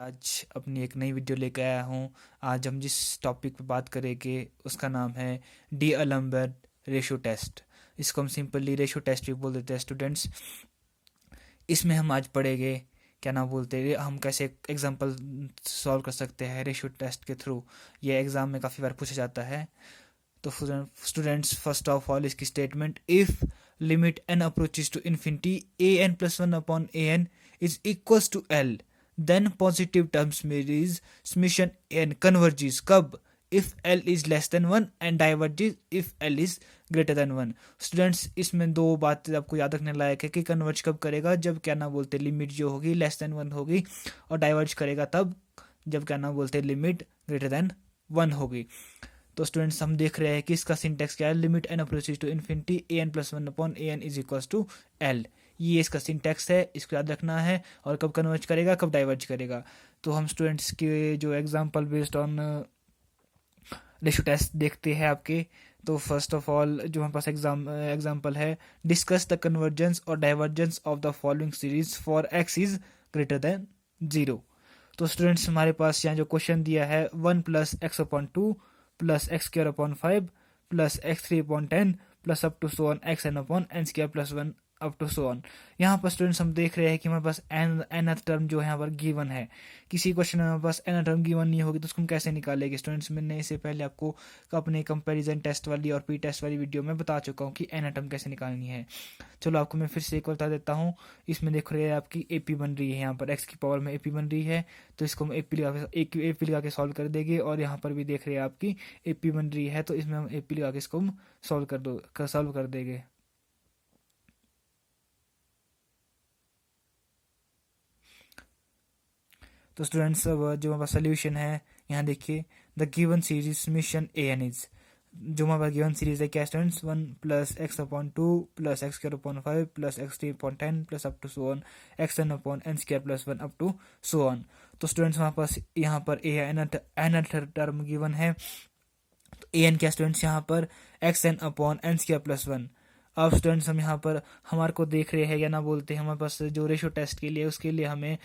आज अपनी एक नई वीडियो लेकर आया हूँ। आज हम जिस टॉपिक पे बात करेंगे उसका नाम है डी अलम्बर्ट रेशो टेस्ट। इसको हम सिंपली रेशो टेस्ट भी बोल देते हैं स्टूडेंट्स। इसमें हम आज पढ़ेंगे क्या नाम बोलते हैं, हम कैसे एग्जांपल सॉल्व कर सकते हैं रेशो टेस्ट के थ्रू। ये एग्ज़ाम में काफ़ी बार पूछा जाता है। तो स्टूडेंट्स, फर्स्ट ऑफ ऑल इसकी statement, if limit N approaches to infinity A N plus one upon A N is equals to L, then positive terms में इज समेशन एन कन्वर्जेस कब? If L is less than one and diverges if L is greater than one. Students, इसमें दो बातें आपको याद रखने लायक है कि कन्वर्ज कब करेगा, जब क्या ना बोलते लिमिट जो होगी लेस देन वन होगी, और डाइवर्ज करेगा तब जब क्या ना बोलते लिमिट ग्रेटर देन वन होगी। तो स्टूडेंट्स, हम देख रहे हैं कि इसका सिंटेक्स क्या है, limit N approaches to infinity A N plus one upon A N is equals to L. ये इसका सिंटेक्स है, इसको याद रखना है। और कब कन्वर्ज करेगा, कब डाइवर्ज करेगा। तो हम स्टूडेंट्स के जो example based on ratio test देखते हैं आपके। तो फर्स्ट ऑफ ऑल जो हमारे पास एग्जाम्पल है, डिस्कस द कन्वर्जेंस और divergence of the following series for X is greater than zero. तो स्टूडेंट्स, हमारे पास यहाँ जो क्वेश्चन दिया है, one plus X upon two plus X square upon five plus X three upon ten plus up to so on X N upon N square plus one up to so on. यहाँ पर students हम देख रहे हैं कि हमारे पास N term जो है यहाँ पर गिवन है। किसी क्वेश्चन में हमारे पास एन टर्म गिवन नहीं होगी तो उसको हम कैसे निकालेंगे? स्टूडेंट्स, मैंने इससे पहले आपको अपने कंपैरिजन टेस्ट वाली और पी टेस्ट वाली वीडियो में बता चुका हूँ कि एन टर्म कैसे निकालनी है। चलो आपको मैं फिर से एक बता देता हूँ। इसमें देख रहे हैं आपकी ए पी बन रही है, यहाँ पर एक्स की पावर में ए पी बन रही है, तो इसको हम ए पी लगा के सॉल्व कर देंगे। और यहाँ पर भी देख रहे हैं आपकी ए पी बन रही है, तो इसमें हम ए पी लगा के इसको हम सॉल्व कर देंगे। तो स्टूडेंट्स, अब जो हमारा सोल्यूशन है, यहाँ देखिए, the given series summation A N is, जो हमारा गिवन सीरीज है क्या students, one plus X upon two plus X square upon five plus X three upon ten plus up to so on X N upon N square plus one up to so on. तो students, हमारे पास यहाँ पर A N term given है। तो A N क्या students, यहाँ पर X N upon N square plus one. अब स्टूडेंट्स, हम यहाँ पर हमारे को देख रहे हैं या ना बोलते हैं, हमारे पास जो रेशो टेस्ट के लिए उसके लिए हमें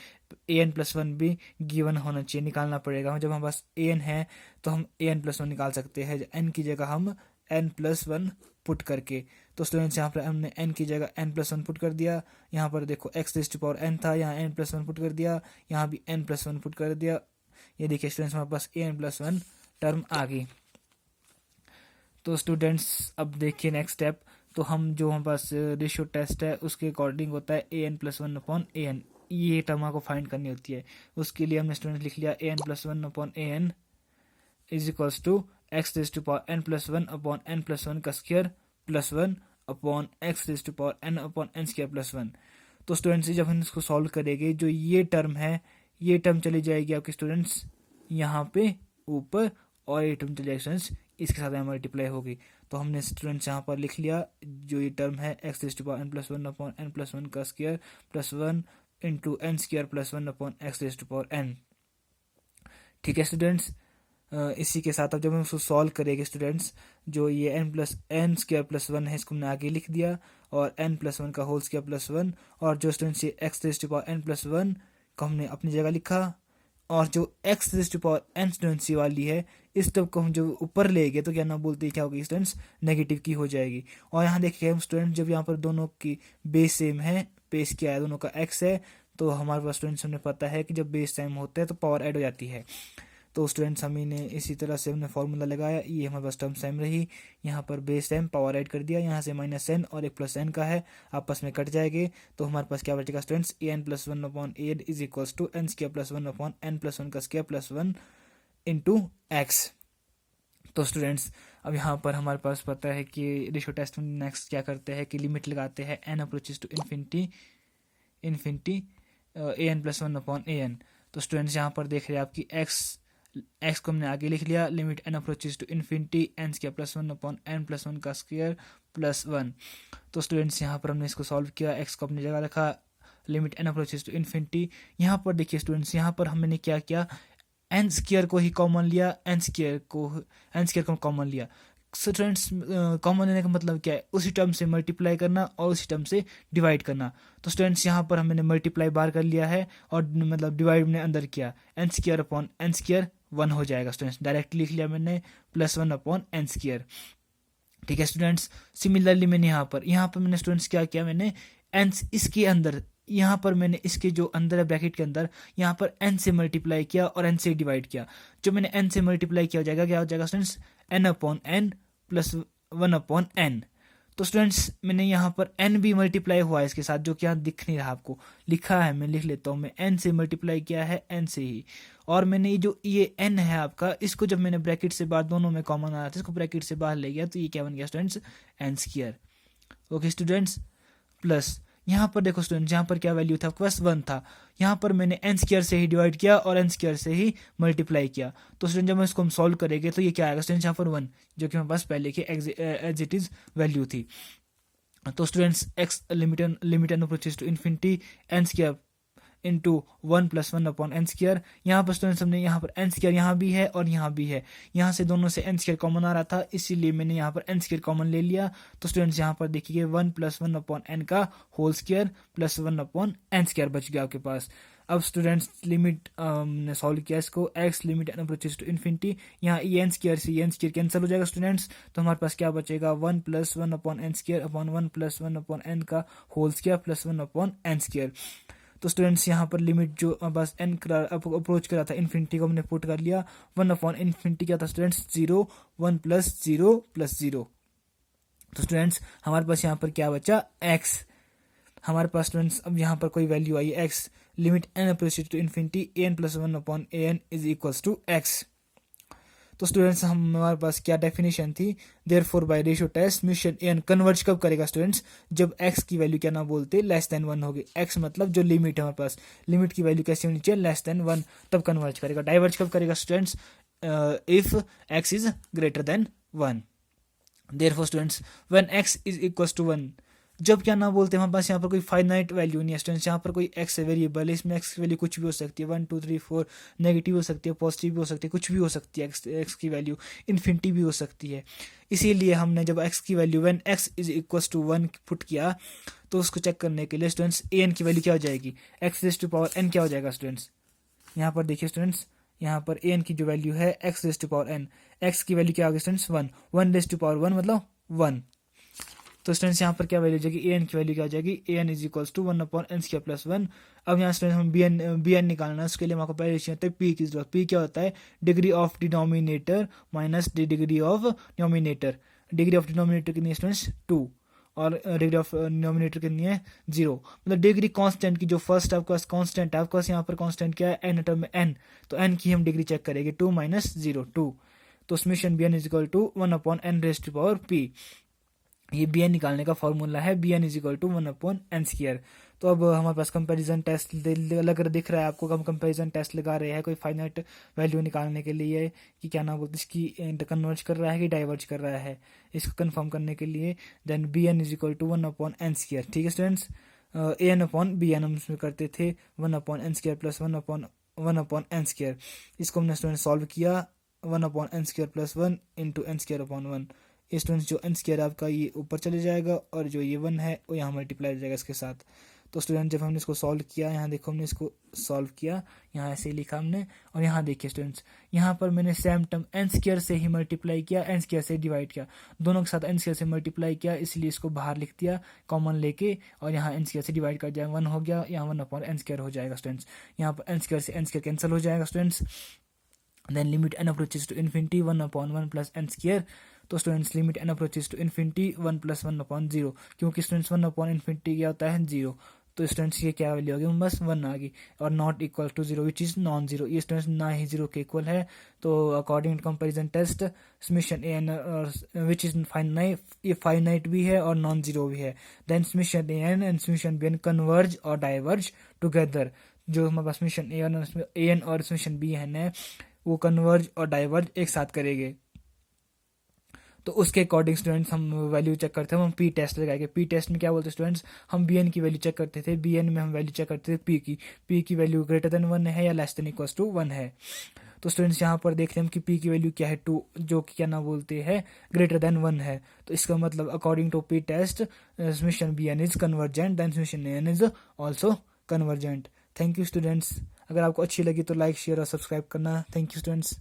ए एन प्लस वन भी गिवन होना चाहिए, निकालना पड़ेगा। जब हमारे पास ए एन है तो हम ए एन प्लस वन निकाल सकते हैं, एन की जगह हम एन प्लस वन पुट करके। तो स्टूडेंट्स, यहाँ पर हमने एन की जगह एन प्लस वन पुट कर दिया। यहाँ पर देखो X raise to power N था, यहाँ एन प्लस वन पुट कर दिया, यहाँ भी एन प्लस वन पुट कर दिया। ये देखिए स्टूडेंट्स, हमारे पास A N plus one term आ गई। तो स्टूडेंट्स, अब देखिए नेक्स्ट स्टेप। तो हम जो हमारे पास रेशियो टेस्ट है उसके अकॉर्डिंग होता है a N plus one upon A n, ये टर्म को फाइंड करनी होती है। उसके लिए हमने स्टूडेंट लिख लिया a N plus one upon A N is equals to x raise to power N plus one upon N plus one का square plus one upon x raise to power n upon N square plus one. तो students, जब हम इसको solve करेंगे, जो ये term है, ये टर्म चली जाएगी आपके स्टूडेंट्स यहाँ पे ऊपर, और ये टर्म चली जाएगी स्टूडेंट्स इसके साथ मल्टीप्लाई होगी। तो हमने स्टूडेंट्स यहाँ पर लिख लिया, जो ये टर्म है x raise to power N plus one upon N plus one का square plus one into n square plus one upon x raise to power n. ठीक है स्टूडेंट्स, इसी के साथ अब जब हम उसको सॉल्व करेंगे स्टूडेंट्स, जो ये N plus N square plus one है इसको हमने आगे लिख दिया, और एन प्लस वन का होल स्क्वायर प्लस वन, और जो स्टूडेंट्स ये X raise to power N plus one को हमने अपनी जगह लिखा, और जो X raise to power N students ये वाली है, इस टर्म को हम जो ऊपर ले गए तो क्या ना बोलते हैं, क्या होगी स्टूडेंट्स, नेगेटिव की हो जाएगी। और यहाँ देखिए हम स्टूडेंट, जब यहाँ पर दोनों की बेस सेम है, बेस क्या है दोनों का एक्स है, तो हमारे पास स्टूडेंट्स हमें पता है कि जब बेस सेम होते हैं तो पावर ऐड हो जाती है। तो स्टूडेंट्स, हमने इसी तरह से हमने फॉर्मूला लगाया, ये हमारे पास टर्म सेम रही, यहाँ पर बेस एम पावर ऐड कर दिया, यहाँ से माइनस एन और एक प्लस एन का है, आपस में कट जाएंगे। तो हमारे पास क्या बचेगा students, a N plus one upon A N is equals to n square plus one upon N plus one का square plus one into x. तो स्टूडेंट्स, अब यहाँ पर हमारे पास पता है कि रेशो टेस्ट में नेक्स्ट क्या करते हैं कि लिमिट लगाते हैं N approaches to infinity A N plus one upon A N. तो स्टूडेंट्स, यहाँ पर देख रहे हैं आपकी एक्स को हमने आगे लिख लिया, limit N approaches to infinity N square plus one upon N plus one का स्क्वायर प्लस वन। तो स्टूडेंट्स, यहाँ पर हमने इसको सॉल्व किया, एक्स को अपनी जगह रखा, limit N approaches to infinity. यहाँ पर देखिए स्टूडेंट्स, यहाँ पर हमने क्या किया, एन स्क्वायर को ही कॉमन लिया, एन स्क्वायर को कॉमन लिया। स्टूडेंट्स कॉमन लेने का मतलब क्या है, उसी टर्म से मल्टीप्लाई करना और उसी टर्म से डिवाइड करना। तो स्टूडेंट्स यहाँ पर हमने मल्टीप्लाई बाहर कर लिया है और मतलब डिवाइड हमने अंदर किया, N square upon N square 1 हो जाएगा स्टूडेंट्स, डायरेक्ट लिख लिया मैंने, प्लस 1 अपॉन एन स्क्वायर। ठीक है स्टूडेंट्स, सिमिलरली मैंने यहाँ पर मैंने स्टूडेंट्स क्या किया, मैंने एन इसके अंदर, यहाँ पर मैंने इसके जो अंदर है ब्रैकेट के अंदर, यहाँ पर एन से मल्टीप्लाई किया और एन से डिवाइड किया। जो मैंने एन से मल्टीप्लाई किया हो जाएगा, क्या हो जाएगा students, N upon N plus 1 upon N. तो स्टूडेंट्स मैंने यहाँ पर एन भी मल्टीप्लाई हुआ है इसके साथ, जो कि यहाँ दिख नहीं रहा आपको, लिखा है, मैं लिख लेता हूँ, मैं एन से मल्टीप्लाई किया है एन से ही। और मैंने जो ये एन है आपका, इसको जब मैंने ब्रैकेट से बाहर, दोनों में कॉमन आ रहा था, इसको ब्रैकेट से बाहर ले गया, तो ये क्या बन गया students, N square. Okay students, plus यहाँ पर देखो स्टूडेंट, यहाँ पर क्या वैल्यू था, आपके पास 1 था, यहाँ पर मैंने एन स्क्वायर से ही डिवाइड किया और एन स्क्वायर से ही मल्टीप्लाई किया। तो स्टूडेंट जब हम इसको सॉल्व करेंगे तो ये क्या आएगा स्टूडेंट, यहाँ पर 1, जो कि हमारे पास पहले की एज इट इज वैल्यू थी। तो students x limit n approaches to infinity N square into 1 plus 1 upon N square. यहाँ पर स्टूडेंट्स हमने यहाँ पर एन स्क्वायर यहाँ भी है और यहाँ भी है, यहाँ से दोनों से एन स्क्वायर कॉमन आ रहा था, इसीलिए मैंने यहाँ पर एन स्क्वायर कॉमन ले लिया। तो स्टूडेंट्स यहाँ पर देखिए 1 प्लस 1 अपॉन एन का whole square plus 1 upon N square बच गया आपके पास। अब स्टूडेंट्स लिमिट ने सॉल्व किया इसको, x limit n approaches to infinity, यहाँ ई एन स्क्वायर से एन स्क्वायर कैंसिल हो जाएगा स्टूडेंट्स, तो हमारे पास क्या बचेगा, 1 plus 1 upon N square upon 1 plus 1 upon n का whole square plus 1 upon N square. तो स्टूडेंट्स यहाँ पर लिमिट जो बस एन अप्रोच करा था इन्फिनिटी को हमने पुट कर लिया, 1 अपॉन इन्फिनिटी क्या था स्टूडेंट्स, 0, 1 प्लस 0 प्लस 0। तो स्टूडेंट्स हमारे पास यहाँ पर क्या बचा, एक्स। हमारे पास स्टूडेंट्स अब यहाँ पर कोई वैल्यू आई, x limit n approaches to infinity A N plus 1 upon A N is equals to x. तो स्टूडेंट्स हमारे पास क्या डेफिनेशन थी, देयरफॉर बाय रेशियो टेस्ट मिशन एन कन्वर्ज कब करेगा स्टूडेंट्स, जब x की वैल्यू क्या ना बोलते लेस देन 1 होगी। x मतलब जो लिमिट है हमारे पास, लिमिट की वैल्यू कैसी होनी चाहिए, लेस देन 1, तब कन्वर्ज करेगा। डाइवर्ज कब करेगा students, if x is greater than 1। Therefore students when x is equals to 1, जब क्या ना बोलते हैं हमारे पास यहाँ पर कोई फाइनाइट वैल्यू नहीं है स्टूडेंट्स, यहाँ पर कोई एक्स वेरिएबल है, इसमें एक्स की वैल्यू कुछ भी हो सकती है, 1 2 3 4, नेगेटिव हो सकती है, पॉजिटिव भी हो सकती है, कुछ भी हो सकती है, एक्स की वैल्यू इन्फिनिटी भी हो सकती है। इसीलिए हमने जब एक्स की value when x is equals to 1 put किया, तो उसको चेक करने के लिए स्टूडेंट्स ए एन की वैल्यू क्या हो जाएगी, x raise to power n क्या हो जाएगा स्टूडेंट्स, यहाँ पर देखिए स्टूडेंट्स, यहाँ पर ए एन की जो वैल्यू है x raise to power n, x की वैल्यू क्या होगी स्टूडेंट्स 1, 1 रेज टू पावर 1 मतलब 1। तो स्टूडेंट्स यहाँ पर क्या वैल्यू हो जाएगी, ए एन की वैल्यू क्या हो जाएगी, a N is equals to 1 upon N square plus 1। अब यहाँ स्टूडेंट्स हम बी एन निकालना है, उसके लिए हमारे पहले होता है पी की जरूरत। पी क्या होता है, degree of denominator minus degree of numerator. Degree of denominator कितनी है स्टूडेंट्स 2 और डिग्री ऑफ डिनोमिनेटर कितनी है 0। मतलब डिग्री कांस्टेंट की जो फर्स्ट आपके पास कांस्टेंट है, आपके पास यहाँ पर कांस्टेंट क्या है, एन टर्म में एन, तो एन की हम डिग्री चेक करेंगे, 2 माइनस 0 2। तो summation b n is equal to 1 upon n raise to power p, ये बी एन निकालने का फॉर्मूला है, b n is equal to 1 upon N square. तो अब हमारे पास कंपैरिजन टेस्ट लग दिख रहा है आपको, हम कंपैरिजन टेस्ट लगा रहे हैं कोई फाइनाइट वैल्यू निकालने के लिए कि क्या नाम बोलते इसकी कन्वर्ज कर रहा है कि डाइवर्ज कर रहा है, इसको कंफर्म करने के लिए then b n is equal to 1 upon N square. ठीक है students, a n upon b n हम उसमें करते थे 1 upon N square plus 1 upon N square. इसको हमने स्टूडेंट सॉल्व किया, 1 upon N square plus 1 into n square upon 1। Students जो एन स्क्वायर आपका ये ऊपर चले जाएगा और जो ये 1 है वो यहाँ मल्टीप्लाई हो जाएगा इसके साथ। तो स्टूडेंट जब हमने इसको सॉल्व किया, यहाँ देखो हमने इसको सॉल्व किया, यहाँ ऐसे ही लिखा हमने, और यहाँ देखिए स्टूडेंट्स यहाँ पर मैंने सेम टर्म एन स्क्वायर से ही मल्टीप्लाई किया, एन स्क्वायर से डिवाइड किया, दोनों के साथ एन स्क्वायर से मल्टीप्लाई किया, इसलिए इसको बाहर लिख दिया कॉमन लेके, और यहाँ एन स्क्वायर से डिवाइड कर दिया, 1 हो गया, यहाँ 1 अपॉन एन स्क्वायर हो जाएगा स्टूडेंट्स। यहाँ पर एन स्क्वायर से एन स्क्वायर कैंसिल हो जाएगा students. Then limit n approaches to infinity 1 upon 1 plus N square. तो students limit n approaches to infinity 1 plus 1 upon 0, क्योंकि स्टूडेंट्स 1 अपॉन इन्फिनिटी क्या होता है 0, तो स्टूडेंट्स ये क्या वैल्यू होगी, बस 1 आ गई, और not equal to 0 which is non zero, ये स्टूडेंट्स ना ही 0 के इक्वल है। तो according to comparison test summation A n which is finite, ये फाइनाइट भी है और नॉन जीरो भी है, then summation A n and summation b n converge और डाइवर्ज टुगेदर। जो हमारे पास समेशन ए एन और समेशन बी एन है वो कन्वर्ज और डाइवर्ज एक साथ करेंगे। तो उसके अकॉर्डिंग स्टूडेंट्स हम वैल्यू चेक करते हैं, हम पी टेस्ट लगाएंगे। पी टेस्ट में क्या बोलते हैं स्टूडेंट्स, हम बी एन की वैल्यू चेक करते थे, बी एन में हम वैल्यू चेक करते थे पी की वैल्यू ग्रेटर देन 1 है या लेस देन इक्वल्स टू 1 है। तो स्टूडेंट्स यहाँ पर देख रहे हैं हम कि पी की वैल्यू क्या है 2, जो कि क्या ना बोलते हैं ग्रेटर देन 1 है। तो इसका मतलब according to p test summation b n is convergent, then summation a N is also convergent. Thank you students. अगर आपको अच्छी लगी तो लाइक शेयर और सब्सक्राइब करना। Thank you students.